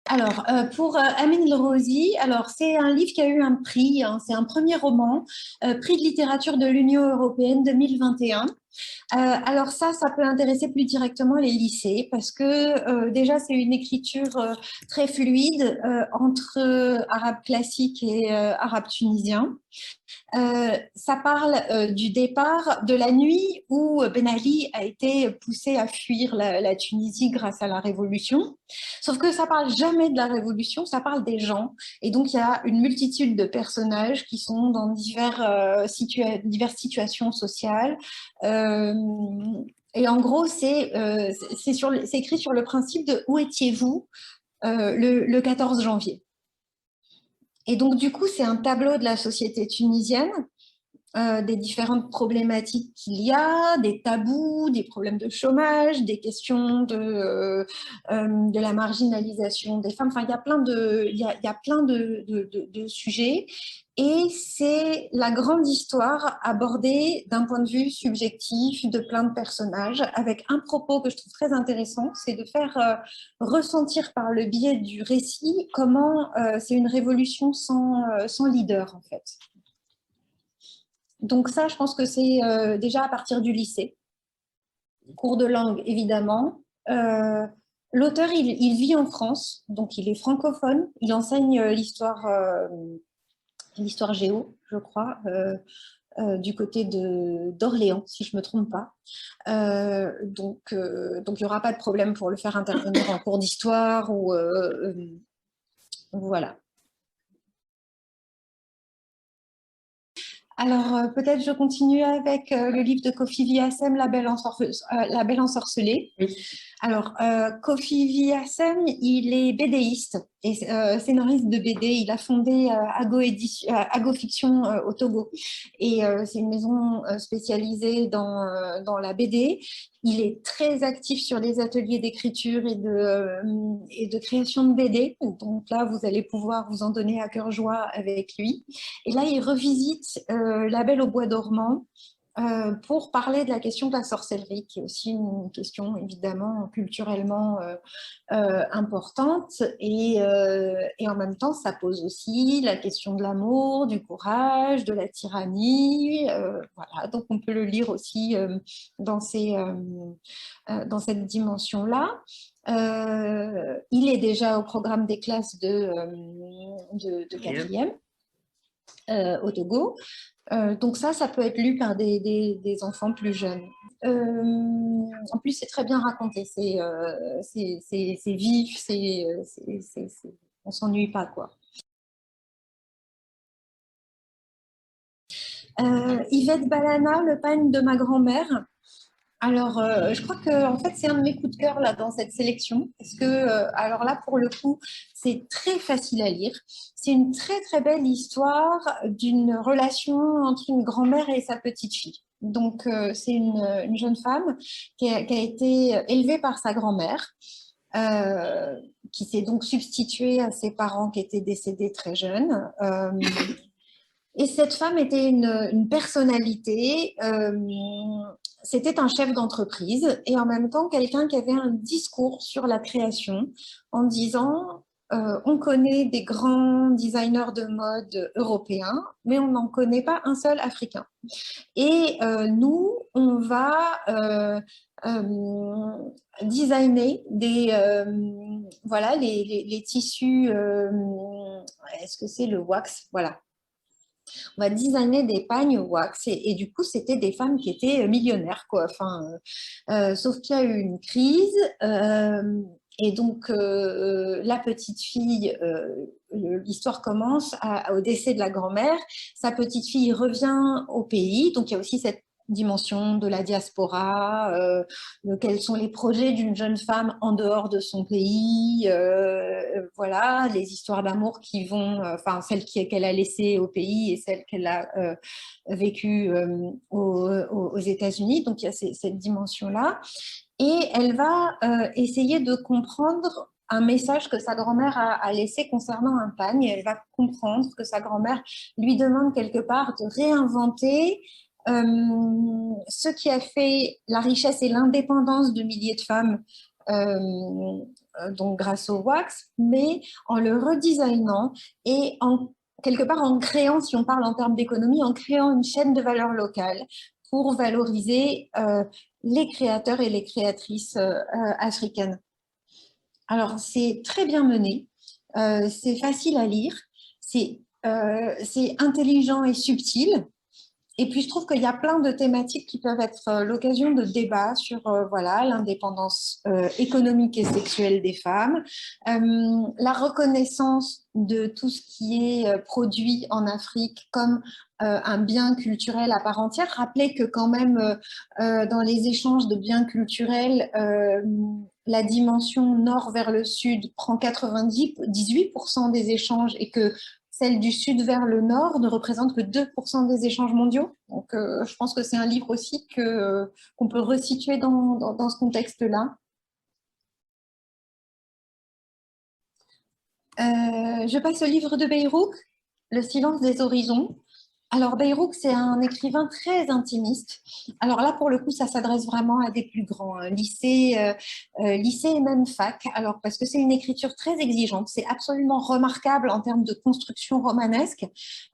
Alors, pour Amin El-Rozi, alors c'est un livre qui a eu un prix, hein, c'est un premier roman, prix de littérature de l'Union européenne 2021. Alors ça peut intéresser plus directement les lycées parce que déjà c'est une écriture très fluide entre arabe classique et arabe tunisien. Ça parle du départ de la nuit où Ben Ali a été poussé à fuir la Tunisie grâce à la révolution. Sauf que ça parle jamais de la révolution, ça parle des gens. Et donc il y a une multitude de personnages qui sont dans diverses situations sociales. Euh, et en gros, c'est écrit sur le principe de où étiez-vous le 14 janvier. Et donc, du coup, c'est un tableau de la société tunisienne des différentes problématiques qu'il y a, des tabous, des problèmes de chômage, des questions de la marginalisation des femmes. Enfin, il y a plein de sujets. Et c'est la grande histoire abordée d'un point de vue subjectif de plein de personnages, avec un propos que je trouve très intéressant, c'est de faire ressentir par le biais du récit comment c'est une révolution sans leader, en fait. Donc ça, je pense que c'est déjà à partir du lycée. Cours de langue, évidemment. L'auteur, il vit en France, donc il est francophone. Il enseigne l'histoire géo, je crois, du côté d'Orléans, si je ne me trompe pas. Donc il n'y aura pas de problème pour le faire intervenir en cours d'histoire ou voilà. Alors, peut-être je continue avec le livre de Kofi Viassem, La Belle Ensorcelée. Oui. Alors, Kofi Viassem, il est BDiste et scénariste de BD. Il a fondé Ago Fiction au Togo. Et c'est une maison spécialisée dans la BD. Il est très actif sur les ateliers d'écriture et de création de BD. Donc là, vous allez pouvoir vous en donner à cœur joie avec lui. Et là, il revisite La Belle au bois dormant pour parler de la question de la sorcellerie, qui est aussi une question évidemment culturellement importante. Et en même temps, ça pose aussi la question de l'amour, du courage, de la tyrannie. Voilà, donc on peut le lire aussi dans, dans cette dimension-là. Il est déjà au programme des classes de Bien. quatrième au Togo. Donc ça peut être lu par des enfants plus jeunes. En plus, c'est très bien raconté, c'est vif, on s'ennuie pas, quoi. Yvette Balana, Le pagne de ma grand-mère. Alors, je crois que en fait, c'est un de mes coups de cœur là dans cette sélection, parce que alors là, pour le coup, c'est très facile à lire. C'est une très très belle histoire d'une relation entre une grand-mère et sa petite fille. Donc, c'est une jeune femme qui a été élevée par sa grand-mère, qui s'est donc substituée à ses parents qui étaient décédés très jeunes. Et cette femme était une personnalité, c'était un chef d'entreprise et en même temps quelqu'un qui avait un discours sur la création en disant on connaît des grands designers de mode européens, mais on n'en connaît pas un seul africain. Et nous, on va designer voilà, les tissus, est-ce que c'est le wax? Voilà, on va designer des pagnes wax et du coup c'était des femmes qui étaient millionnaires quoi. Enfin, sauf qu'il y a eu une crise et donc la petite fille, l'histoire commence au décès de la grand-mère. Sa petite fille revient au pays, donc il y a aussi cette dimension de la diaspora, quels sont les projets d'une jeune femme en dehors de son pays, voilà, les histoires d'amour qui vont, enfin celles qu'elle a laissées au pays et celles qu'elle a vécues aux États-Unis. Donc il y a cette dimension-là. Et elle va essayer de comprendre un message que sa grand-mère a laissé concernant un pagne. Elle va comprendre que sa grand-mère lui demande quelque part de réinventer ce qui a fait la richesse et l'indépendance de milliers de femmes donc grâce au wax, mais en le redesignant et quelque part en créant, si on parle en termes d'économie, en créant une chaîne de valeur locale pour valoriser les créateurs et les créatrices africaines. Alors, c'est très bien mené, c'est facile à lire, c'est intelligent et subtil. Et puis, je trouve qu'il y a plein de thématiques qui peuvent être l'occasion de débats sur voilà, l'indépendance économique et sexuelle des femmes, la reconnaissance de tout ce qui est produit en Afrique comme un bien culturel à part entière. Rappelez que quand même, dans les échanges de biens culturels, la dimension nord vers le sud prend 98% des échanges et que celle du sud vers le nord ne représente que 2% des échanges mondiaux. Donc, je pense que c'est un livre aussi qu'on peut resituer dans ce contexte-là. Je passe au livre de Beyrouth, Le silence des horizons. Alors, Beyrouth, c'est un écrivain très intimiste. Alors là, pour le coup, ça s'adresse vraiment à des plus grands, hein, lycée et même fac. Alors, parce que c'est une écriture très exigeante. C'est absolument remarquable en termes de construction romanesque,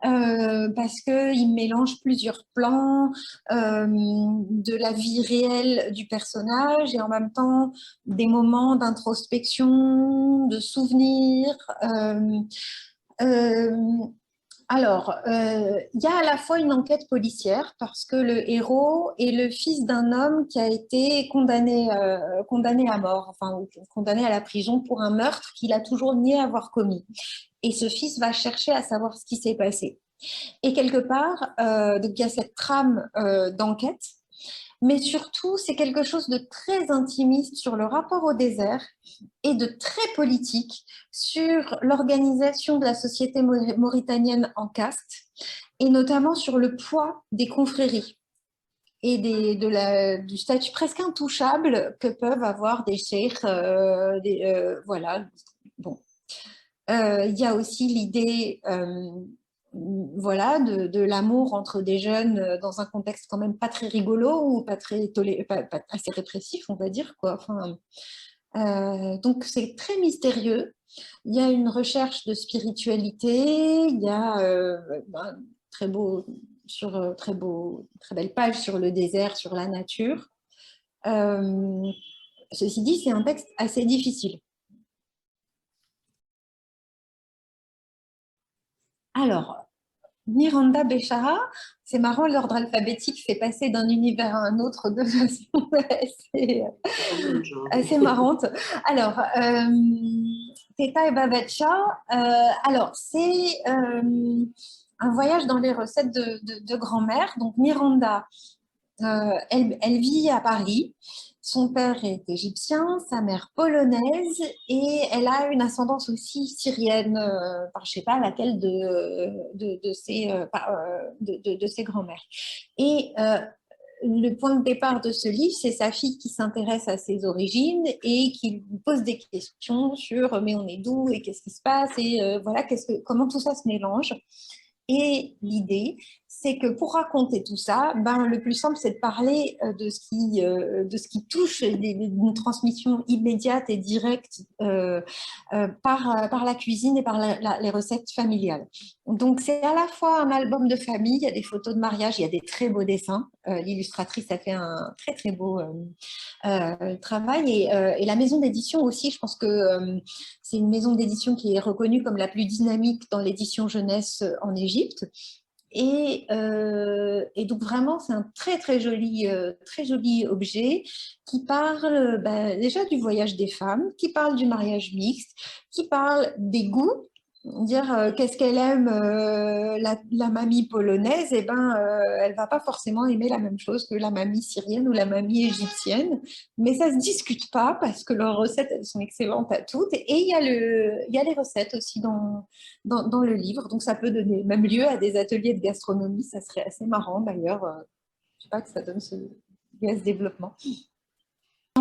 parce qu'il mélange plusieurs plans de la vie réelle du personnage et en même temps des moments d'introspection, de souvenirs. Euh, il y a à la fois une enquête policière parce que le héros est le fils d'un homme qui a été condamné à mort, enfin ou condamné à la prison pour un meurtre qu'il a toujours nié avoir commis. Et ce fils va chercher à savoir ce qui s'est passé. Et quelque part, donc il y a cette trame d'enquête, mais surtout, c'est quelque chose de très intimiste sur le rapport au désert et de très politique sur l'organisation de la société mauritanienne en caste et notamment sur le poids des confréries et du statut presque intouchable que peuvent avoir des cheikhs. Voilà. Bon. Il y a aussi l'idée voilà, de l'amour entre des jeunes dans un contexte quand même pas très rigolo ou pas très pas assez répressif, on va dire, quoi. Enfin, donc c'est très mystérieux. Il y a une recherche de spiritualité, il y a très beau très belle page sur le désert, sur la nature. Euh, Ceci dit, c'est un texte assez difficile. Alors, Miranda Bechara, c'est marrant, l'ordre alphabétique fait passer d'un univers à un autre de façon assez marrante. Alors, Teta et Babacha, alors c'est un voyage dans les recettes de grand-mère. Donc Miranda, elle vit à Paris. Son père est égyptien, sa mère polonaise, et elle a une ascendance aussi syrienne, par je sais pas laquelle de ses grands-mères. Et le point de départ de ce livre, c'est sa fille qui s'intéresse à ses origines et qui lui pose des questions sur mais on est d'où et qu'est-ce qui se passe et voilà comment tout ça se mélange. Et l'idée, c'est que pour raconter tout ça, ben, le plus simple, c'est de parler de ce qui touche une transmission immédiate et directe par la cuisine et par les recettes familiales. Donc, c'est à la fois un album de famille, il y a des photos de mariage, il y a des très beaux dessins. L'illustratrice a fait un très, très beau travail. Et la maison d'édition aussi, je pense que c'est une maison d'édition qui est reconnue comme la plus dynamique dans l'édition jeunesse en Égypte. Et donc vraiment, c'est un très joli objet qui parle déjà du voyage des femmes, qui parle du mariage mixte, qui parle des goûts, dire qu'est-ce qu'elle aime la mamie polonaise, et ben elle va pas forcément aimer la même chose que la mamie syrienne ou la mamie égyptienne, mais ça se discute pas parce que leurs recettes elles sont excellentes à toutes et il y a les recettes aussi dans le livre, donc ça peut donner même lieu à des ateliers de gastronomie, ça serait assez marrant d'ailleurs, je sais pas que ça donne ce développement.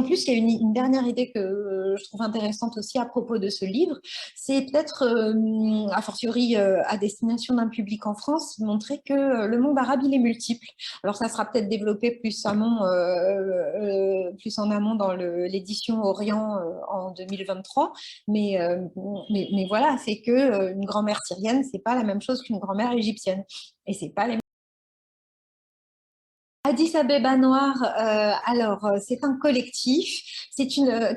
En plus, il y a une dernière idée que je trouve intéressante aussi à propos de ce livre, c'est peut-être, a fortiori à destination d'un public en France, montrer que le monde arabe, il est multiple. Alors, ça sera peut-être développé plus en amont dans l'édition Orient en 2023, mais, mais voilà, c'est que une grand-mère syrienne, c'est pas la même chose qu'une grand-mère égyptienne. Et c'est pas les Addis Abeba Noir, c'est un collectif.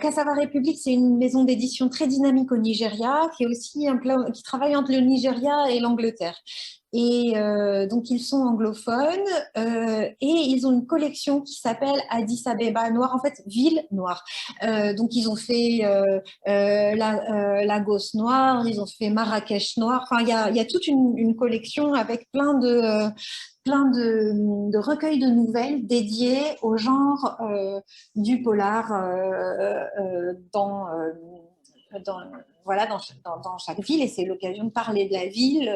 Cassava République, c'est une maison d'édition très dynamique au Nigeria, qui est aussi qui travaille entre le Nigeria et l'Angleterre. Et donc, ils sont anglophones et ils ont une collection qui s'appelle Addis Abeba Noir, en fait, Ville Noire. Donc, ils ont fait Lagos Noir, ils ont fait Marrakech Noir. Enfin, il y a toute une collection avec plein de recueils de nouvelles dédiés au genre du polar dans, voilà, dans chaque ville. Et c'est l'occasion de parler de la ville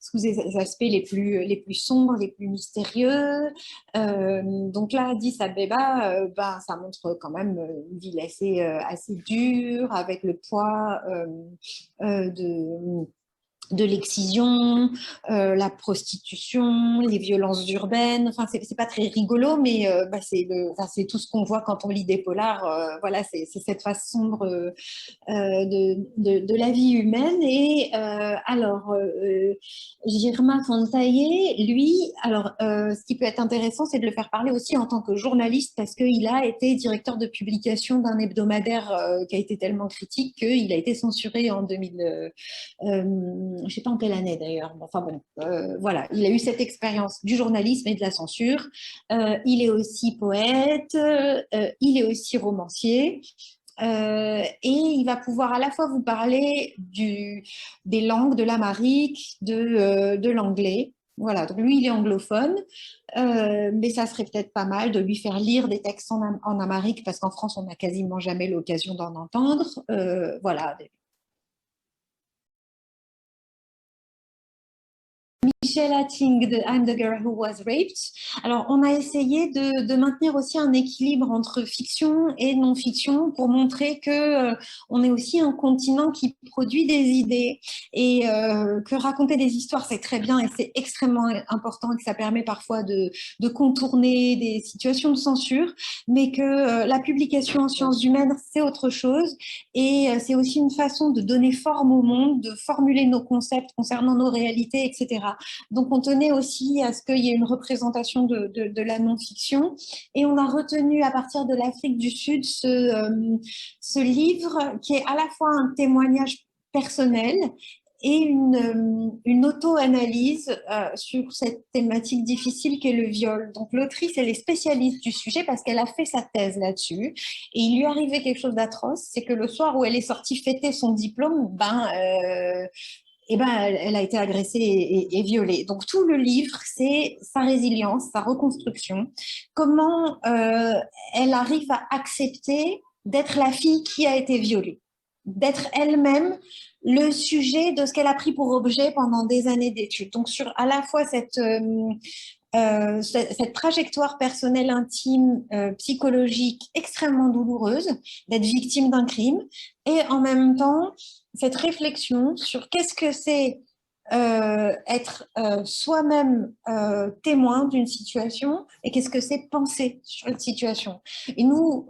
sous les aspects les plus sombres, les plus mystérieux. Donc là, Addis Abeba, ça montre quand même une ville assez dure, avec le poids de l'excision, la prostitution, les violences urbaines. Enfin, c'est pas très rigolo, mais c'est tout ce qu'on voit quand on lit des polars. Voilà, c'est cette face sombre de la vie humaine. Et Girma Fontaillé, lui, ce qui peut être intéressant, c'est de le faire parler aussi en tant que journaliste, parce qu'il a été directeur de publication d'un hebdomadaire qui a été tellement critique qu'il a été censuré en 2000. Je ne sais pas en quelle année d'ailleurs. Enfin bon, voilà, il a eu cette expérience du journalisme et de la censure. Il est aussi poète, il est aussi romancier. Et il va pouvoir à la fois vous parler des langues, de l'amharique, de l'anglais. Voilà, donc lui, il est anglophone, mais ça serait peut-être pas mal de lui faire lire des textes en amharique, parce qu'en France, on n'a quasiment jamais l'occasion d'en entendre. Voilà, Michelle Hatting de I'm the Girl Who Was Raped. Alors, on a essayé de maintenir aussi un équilibre entre fiction et non-fiction pour montrer que on est aussi un continent qui produit des idées et que raconter des histoires, c'est très bien et c'est extrêmement important et que ça permet parfois de contourner des situations de censure, mais que la publication en sciences humaines, c'est autre chose et c'est aussi une façon de donner forme au monde, de formuler nos concepts concernant nos réalités, etc. Donc, on tenait aussi à ce qu'il y ait une représentation de la non-fiction. Et on a retenu à partir de l'Afrique du Sud ce livre qui est à la fois un témoignage personnel et une auto-analyse sur cette thématique difficile qu'est le viol. Donc l'autrice, elle est spécialiste du sujet parce qu'elle a fait sa thèse là-dessus. Et il lui arrivait quelque chose d'atroce, c'est que le soir où elle est sortie fêter son diplôme, elle a été agressée et violée. Donc tout le livre, c'est sa résilience, sa reconstruction, comment elle arrive à accepter d'être la fille qui a été violée, d'être elle-même le sujet de ce qu'elle a pris pour objet pendant des années d'études. Donc sur à la fois cette trajectoire personnelle intime, psychologique extrêmement douloureuse, d'être victime d'un crime, et en même temps, cette réflexion sur qu'est-ce que c'est être soi-même témoin d'une situation et qu'est-ce que c'est penser sur une situation. Et nous,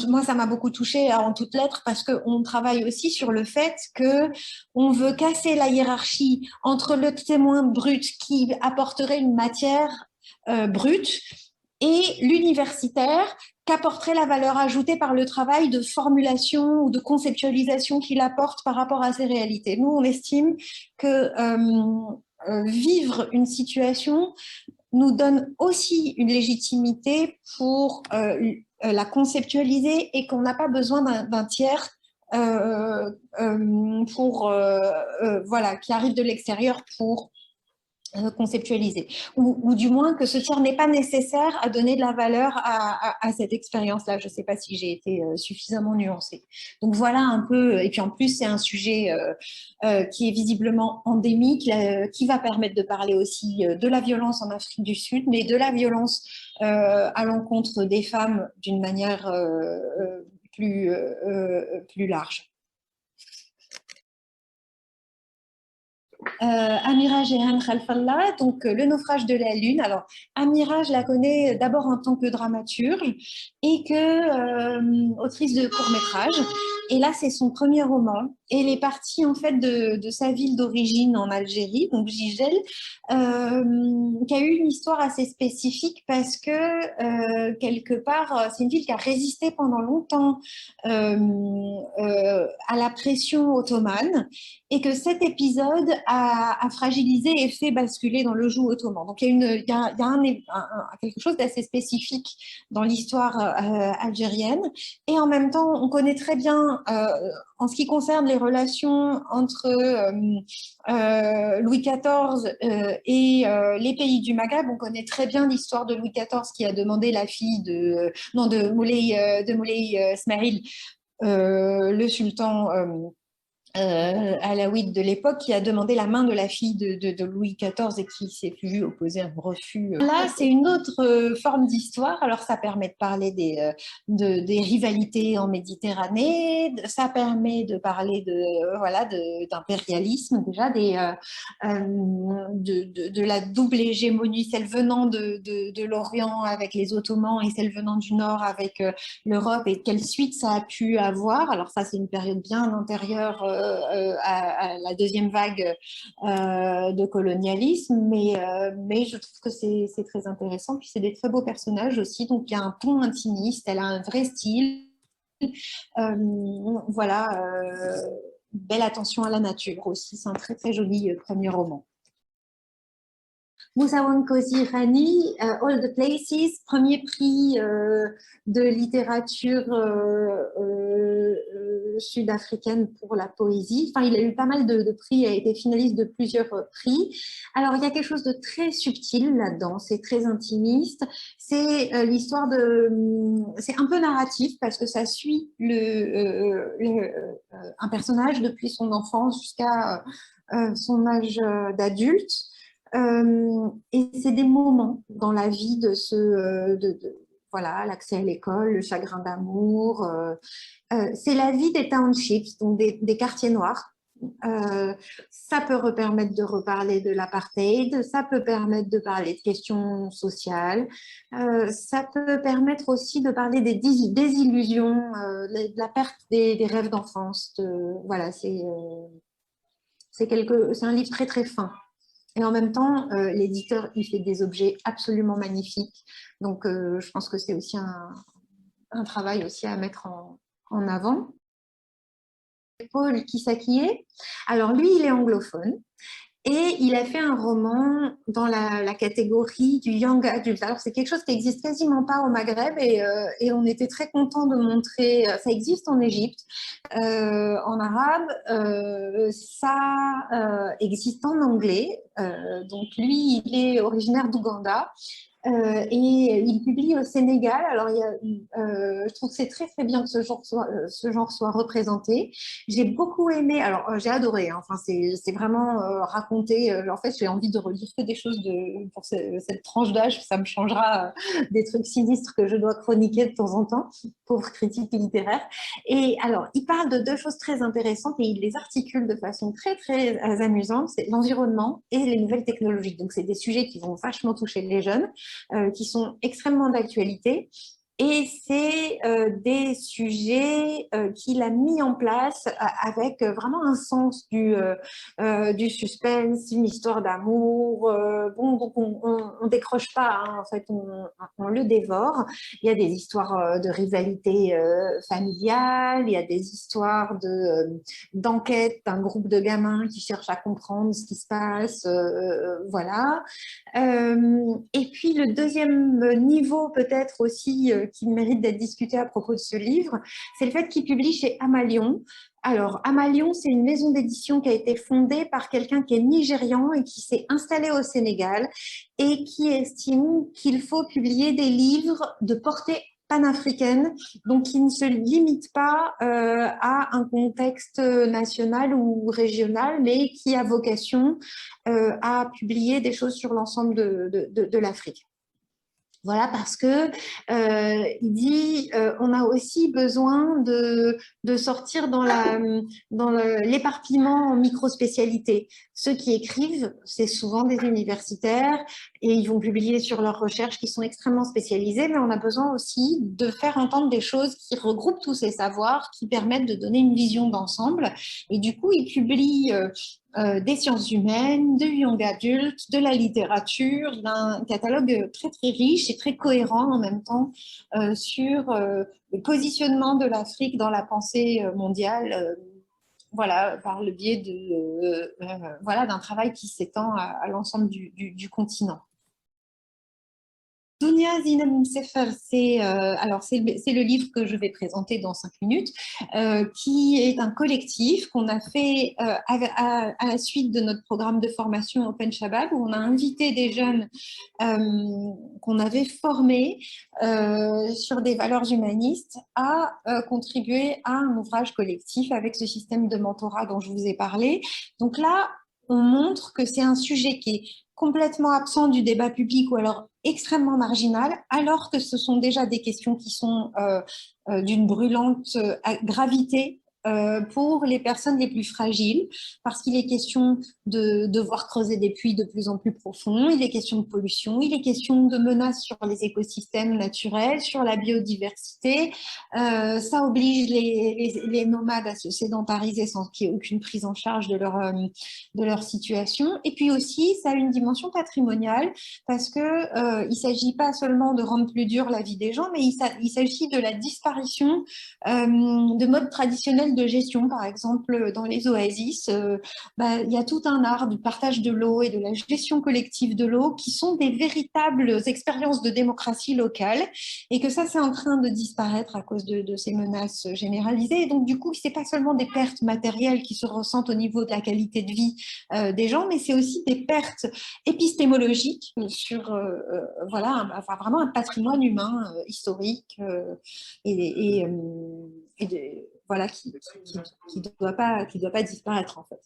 moi, ça m'a beaucoup touchée en toutes lettres parce qu'on travaille aussi sur le fait que on veut casser la hiérarchie entre le témoin brut qui apporterait une matière brute et l'universitaire qu'apporterait la valeur ajoutée par le travail de formulation ou de conceptualisation qu'il apporte par rapport à ces réalités. Nous, on estime que vivre une situation nous donne aussi une légitimité pour la conceptualiser et qu'on n'a pas besoin d'un tiers voilà, qui arrive de l'extérieur pour conceptualisé, ou du moins que ce tiers n'est pas nécessaire à donner de la valeur à cette expérience-là. Je ne sais pas si j'ai été suffisamment nuancée. Donc voilà un peu, et puis en plus c'est un sujet qui est visiblement endémique, qui va permettre de parler aussi de la violence en Afrique du Sud, mais de la violence à l'encontre des femmes d'une manière plus large. Amira Jehan Khalfallah, donc le naufrage de la Lune. Alors, Amira, je la connais d'abord en tant que dramaturge et que autrice de court-métrage. Et là, c'est son premier roman. Et elle est partie en fait de sa ville d'origine en Algérie, donc Gigel, qui a eu une histoire assez spécifique parce que quelque part, c'est une ville qui a résisté pendant longtemps à la pression ottomane et que cet épisode a fragilisé et fait basculer dans le joug ottoman. Donc il y a quelque chose d'assez spécifique dans l'histoire algérienne. Et en même temps, on connaît très bien, en ce qui concerne les relations entre Louis XIV et les pays du Maghreb, on connaît très bien l'histoire de Louis XIV qui a demandé la fille de Moulay Ismail, le sultan alaouite de l'époque, qui a demandé la main de la fille de Louis XIV et qui s'est vu opposer un refus. Là, c'est une autre forme d'histoire. Alors, ça permet de parler des rivalités en Méditerranée. Ça permet de parler d'impérialisme, déjà, de la double hégémonie, celle venant de l'Orient avec les Ottomans et celle venant du Nord avec l'Europe, et quelle suite ça a pu avoir. Alors ça, c'est une période bien antérieure à la deuxième vague de colonialisme, mais je trouve que c'est très intéressant. Puis c'est des très beaux personnages aussi, donc il y a un ton intimiste, elle a un vrai style. Voilà, belle attention à la nature aussi, c'est un très très joli premier roman. Moussa Wankosi Rani, All the Places, premier prix de littérature sud-africaine pour la poésie. Enfin, il a eu pas mal de prix, il a été finaliste de plusieurs prix. Alors, il y a quelque chose de très subtil là-dedans, c'est très intimiste. C'est l'histoire de... C'est un peu narratif parce que ça suit un personnage depuis son enfance jusqu'à son âge d'adulte. Et c'est des moments dans la vie voilà, l'accès à l'école, le chagrin d'amour. C'est la vie des townships, donc des quartiers noirs. Ça peut permettre de reparler de l'apartheid, ça peut permettre de parler de questions sociales, ça peut permettre aussi de parler des désillusions, de la perte des rêves d'enfance. Voilà, c'est un livre très très fin. Et en même temps, l'éditeur, il fait des objets absolument magnifiques. Donc, je pense que c'est aussi un travail aussi à mettre en avant. Paul Kisakie, alors lui, il est anglophone. Et il a fait un roman dans la catégorie du young adult. Alors, c'est quelque chose qui n'existe quasiment pas au Maghreb et on était très content de montrer. Ça existe en Égypte, en arabe, ça existe en anglais. Donc, lui, il est originaire d'Ouganda. Et il publie au Sénégal. Alors, je trouve que c'est très très bien que ce genre soit représenté. J'ai beaucoup aimé, alors j'ai adoré, hein, enfin, c'est vraiment raconté. En fait, j'ai envie de relire que des choses pour cette tranche d'âge. Ça me changera des trucs sinistres que je dois chroniquer de temps en temps, pauvre critique littéraire. Et alors, il parle de deux choses très intéressantes et il les articule de façon très très amusante. C'est l'environnement et les nouvelles technologies. Donc, c'est des sujets qui vont vachement toucher les jeunes. Qui sont extrêmement d'actualité. Et c'est des sujets qu'il a mis en place avec vraiment un sens du suspense, une histoire d'amour. Bon, donc on décroche pas, hein, en fait, on le dévore. Il y a des histoires de rivalité familiale, il y a des histoires d'enquête d'un groupe de gamins qui cherchent à comprendre ce qui se passe. Voilà. Et puis le deuxième niveau peut-être aussi qui mérite d'être discuté à propos de ce livre, c'est le fait qu'il publie chez Amalion. Alors, Amalion, c'est une maison d'édition qui a été fondée par quelqu'un qui est nigérian et qui s'est installé au Sénégal et qui estime qu'il faut publier des livres de portée panafricaine, donc qui ne se limite pas à un contexte national ou régional, mais qui a vocation à publier des choses sur l'ensemble de l'Afrique. Voilà, parce que il dit on a aussi besoin de sortir dans l'éparpillement en micro-spécialités. Ceux qui écrivent, c'est souvent des universitaires et ils vont publier sur leurs recherches qui sont extrêmement spécialisées, mais on a besoin aussi de faire entendre des choses qui regroupent tous ces savoirs, qui permettent de donner une vision d'ensemble. Et du coup, il publie des sciences humaines, du young adulte, de la littérature, d'un catalogue très très riche et très cohérent en même temps sur le positionnement de l'Afrique dans la pensée mondiale, voilà, par le biais voilà, d'un travail qui s'étend à l'ensemble du continent. Dunia Zinem Sefer, c'est le livre que je vais présenter dans 5 minutes, qui est un collectif qu'on a fait à la suite de notre programme de formation Open Shabab, où on a invité des jeunes qu'on avait formés sur des valeurs humanistes à contribuer à un ouvrage collectif avec ce système de mentorat dont je vous ai parlé. Donc là, on montre que c'est un sujet qui est complètement absent du débat public ou alors extrêmement marginal, alors que ce sont déjà des questions qui sont d'une brûlante gravité pour les personnes les plus fragiles, parce qu'il est question de devoir creuser des puits de plus en plus profonds, il est question de pollution, il est question de menaces sur les écosystèmes naturels, sur la biodiversité. Ça oblige les nomades à se sédentariser sans qu'il y ait aucune prise en charge de leur situation. Et puis aussi, ça a une dimension patrimoniale, parce que il ne s'agit pas seulement de rendre plus dure la vie des gens, mais il s'agit de la disparition de modes traditionnels de gestion. Par exemple, dans les oasis, il y a tout un art du partage de l'eau et de la gestion collective de l'eau qui sont des véritables expériences de démocratie locale, et que ça, c'est en train de disparaître à cause de ces menaces généralisées. Et donc, du coup, ce n'est pas seulement des pertes matérielles qui se ressentent au niveau de la qualité de vie des gens, mais c'est aussi des pertes épistémologiques sur voilà, enfin, vraiment un patrimoine humain historique voilà, qui doit pas disparaître en fait.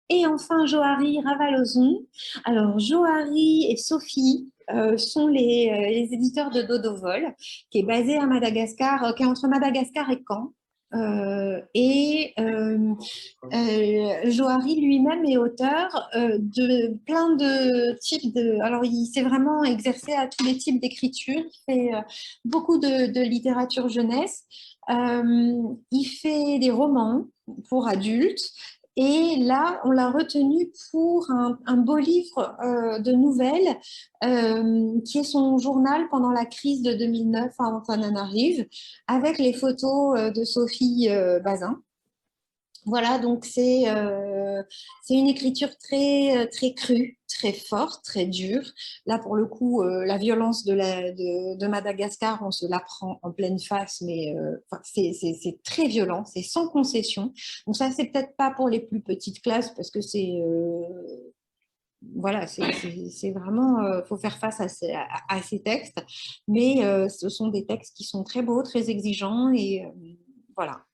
Et enfin, Johari Ravalozon. Alors, Johari et Sophie sont les éditeurs de Dodovol, qui est basé à Madagascar, qui est entre Madagascar et Caen. Johari lui-même est auteur de plein de types de... Alors, il s'est vraiment exercé à tous les types d'écriture. Il fait beaucoup de littérature jeunesse. Il fait des romans pour adultes. Et là, on l'a retenu pour un beau livre de nouvelles qui est son journal pendant la crise de 2009 à Antananarive, avec les photos de Sophie Bazin. Voilà, donc c'est une écriture très crue, très forte, très dure. Là, pour le coup, la violence de Madagascar, on se la prend en pleine face, mais c'est très violent, c'est sans concession. Donc ça, c'est peut-être pas pour les plus petites classes, parce que c'est... voilà, c'est vraiment, faut faire face à ces textes, mais ce sont des textes qui sont très beaux, très exigeants, et voilà.